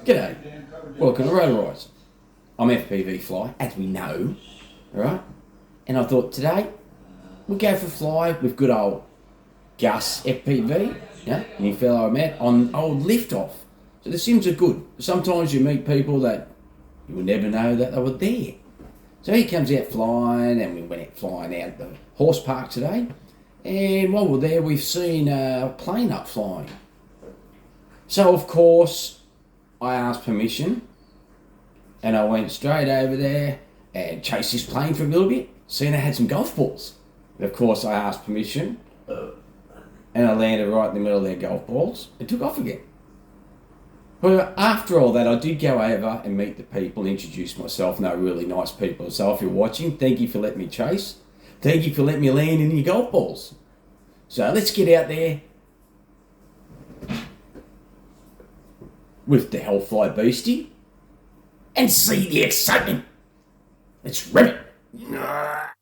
G'day, welcome to Rotor Rise. I'm FPV Fly, as we know, alright? And I thought today, we'll go for a fly with good old Gus FPV, yeah, new fellow I met on old liftoff. So the sims are good. Sometimes you meet people that you will never know that they were there. So he comes out flying, and we went out flying out the horse park today. And while we're there, we've seen a plane up flying. So of course, I asked permission, and I went straight over there and chased this plane for a little bit, seeing it had some golf balls. But of course, I asked permission, and I landed right in the middle of their golf balls and took off again. Well, after all that, I did go over and meet the people, introduce myself, and they were really nice people. So if you're watching, thank you for letting me chase. Thank you for letting me land in your golf balls. So let's get out there with the Hellfly Beastie and see the excitement. Let's rip it.